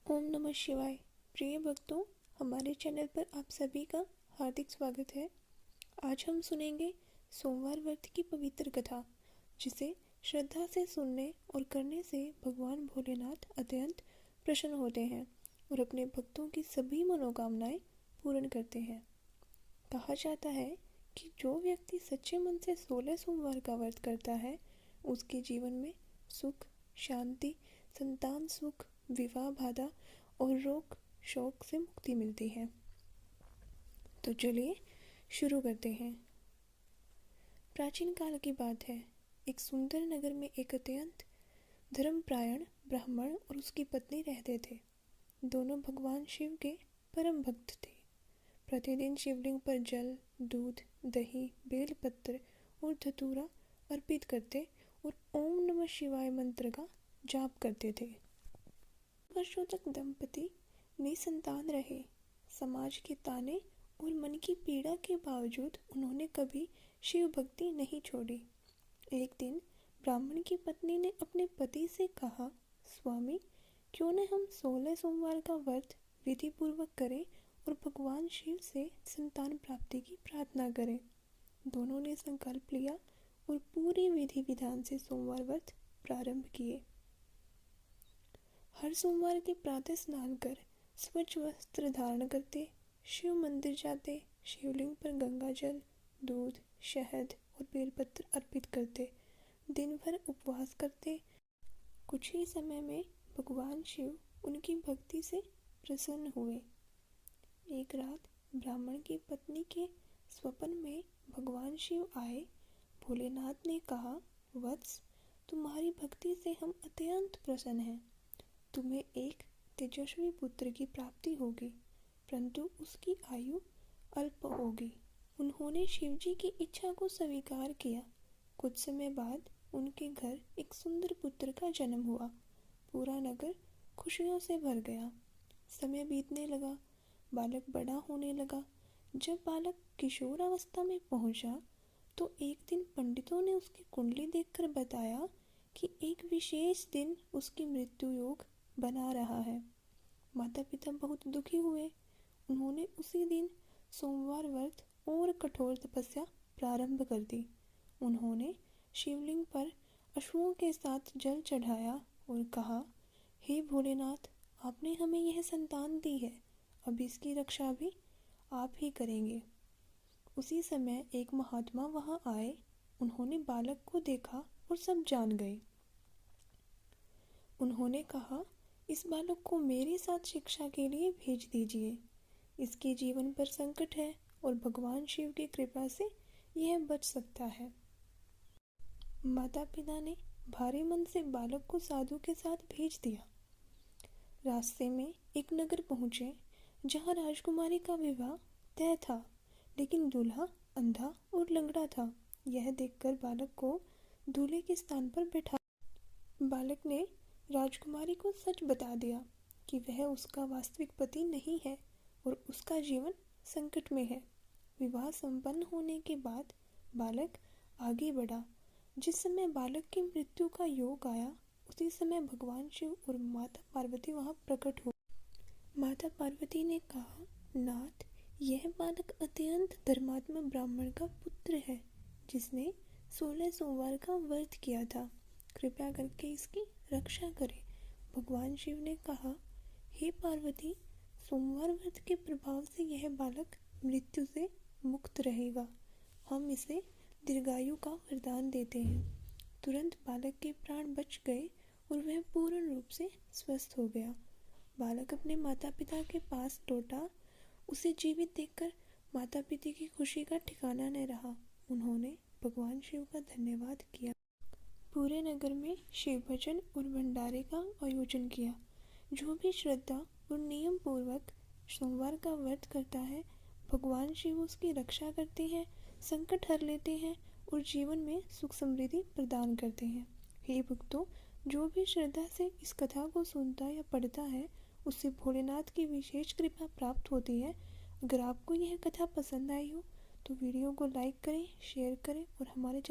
ओम नमः शिवाय। प्रिय भक्तों, हमारे चैनल पर आप सभी का हार्दिक स्वागत है। आज हम सुनेंगे सोमवार व्रत की पवित्र कथा, जिसे श्रद्धा से सुनने और करने से भगवान भोलेनाथ अत्यंत प्रसन्न होते हैं और अपने भक्तों की सभी मनोकामनाएं पूर्ण करते हैं। कहा जाता है कि जो व्यक्ति सच्चे मन से 16 सोमवार का व्रत करता है, उसके जीवन में सुख, शांति, संतान सुख, विवाह बाधा और रोग शोक से मुक्ति मिलती है। तो चलिए शुरू करते हैं। प्राचीन काल की बात है। एक सुंदर नगर में एक अत्यंत धर्मपरायण ब्राह्मण और उसकी पत्नी रहते थे। दोनों भगवान शिव के परम भक्त थे। प्रतिदिन शिवलिंग पर जल, दूध, दही, बेलपत्र और धतूरा अर्पित करते और ओम नमः शिवाय मंत्र का जाप करते थे। वर्षों तक दंपति निसंतान रहे। समाज के ताने और मन की पीड़ा के बावजूद उन्होंने कभी शिव भक्ति नहीं छोड़ी। एक दिन ब्राह्मण की पत्नी ने अपने पति से कहा, स्वामी, क्यों न हम 16 सोमवार का व्रत विधि पूर्वक करें और भगवान शिव से संतान प्राप्ति की प्रार्थना करें। दोनों ने संकल्प लिया और पूरी विधि विधान से सोमवार व्रत प्रारंभ किए। हर सोमवार के प्रातः स्नान कर स्वच्छ वस्त्र धारण करते, शिव मंदिर जाते, शिवलिंग पर गंगा जल, दूध, शहद और बेलपत्र अर्पित करते, दिन भर उपवास करते। कुछ ही समय में भगवान शिव उनकी भक्ति से प्रसन्न हुए। एक रात ब्राह्मण की पत्नी के स्वप्न में भगवान शिव आए। भोलेनाथ ने कहा, वत्स, तुम्हारी भक्ति से हम अत्यंत प्रसन्न हैं। तुम्हें एक तेजस्वी पुत्र की प्राप्ति होगी, परंतु उसकी आयु अल्प होगी। उन्होंने शिवजी की इच्छा को स्वीकार किया। कुछ समय बाद उनके घर एक सुंदर पुत्र का जन्म हुआ। पूरा नगर खुशियों से भर गया। समय बीतने लगा, बालक बड़ा होने लगा। जब बालक किशोर अवस्था में पहुंचा तो एक दिन पंडितों ने उसकी कुंडली देखकर बताया कि एक विशेष दिन उसकी मृत्यु योग बना रहा है। माता पिता बहुत दुखी हुए। उन्होंने उसी दिन सोमवार व्रत और कठोर तपस्या प्रारंभ कर दी। उन्होंने शिवलिंग पर अश्वों के साथ जल चढ़ाया और कहा, हे भोलेनाथ, आपने हमें यह संतान दी है, अब इसकी रक्षा भी आप ही करेंगे। उसी समय एक महात्मा वहां आए। उन्होंने बालक को देखा और सब जान गए। उन्होंने कहा, इस बालक को मेरे साथ शिक्षा के लिए भेज दीजिए। इसके जीवन पर संकट है और भगवान शिव की कृपा से यह बच सकता है। माता पिता ने भारी मन से बालक को साधु के साथ भेज दिया। रास्ते में एक नगर पहुंचे जहां राजकुमारी का विवाह तय था, लेकिन दूल्हा अंधा और लंगड़ा था। यह देखकर बालक को दूल्हे के स्थान पर बैठा। बालक ने राजकुमारी को सच बता दिया कि वह उसका वास्तविक पति नहीं है और उसका जीवन संकट में है। विवाह संपन्न होने के बाद बालक आगे बढ़ा। जिस समय बालक की मृत्यु का योग आया, उसी समय भगवान शिव और माता पार्वती वहां प्रकट हो। माता पार्वती ने कहा, नाथ, यह बालक अत्यंत धर्मात्मा ब्राह्मण का पुत्र है, जिसने 16 सोमवार का व्रत किया था। कृपया करके इसकी रक्षा करें। भगवान शिव ने कहा, हे पार्वती, सोमवार व्रत के प्रभाव से यह बालक मृत्यु से मुक्त रहेगा। हम इसे दीर्घायु का वरदान देते हैं। तुरंत बालक के प्राण बच गए और वह पूर्ण रूप से स्वस्थ हो गया। बालक अपने माता पिता के पास लौटा। उसे जीवित देखकर माता पिता की खुशी का ठिकाना न रहा। उन्होंने भगवान शिव का धन्यवाद किया। पूरे नगर में शिव भजन और भंडारे का आयोजन किया। जो भी श्रद्धा और नियम पूर्वक सोमवार का व्रत करता है, भगवान शिव उसकी रक्षा करते हैं, संकट हर लेते हैं और जीवन में सुख समृद्धि प्रदान करते हैं। हे भक्तों, जो भी श्रद्धा से इस कथा को सुनता या पढ़ता है, उससे भोलेनाथ की विशेष कृपा प्राप्त होती है। अगर आपको यह कथा पसंद आई हो तो वीडियो को लाइक करें, शेयर करें और हमारे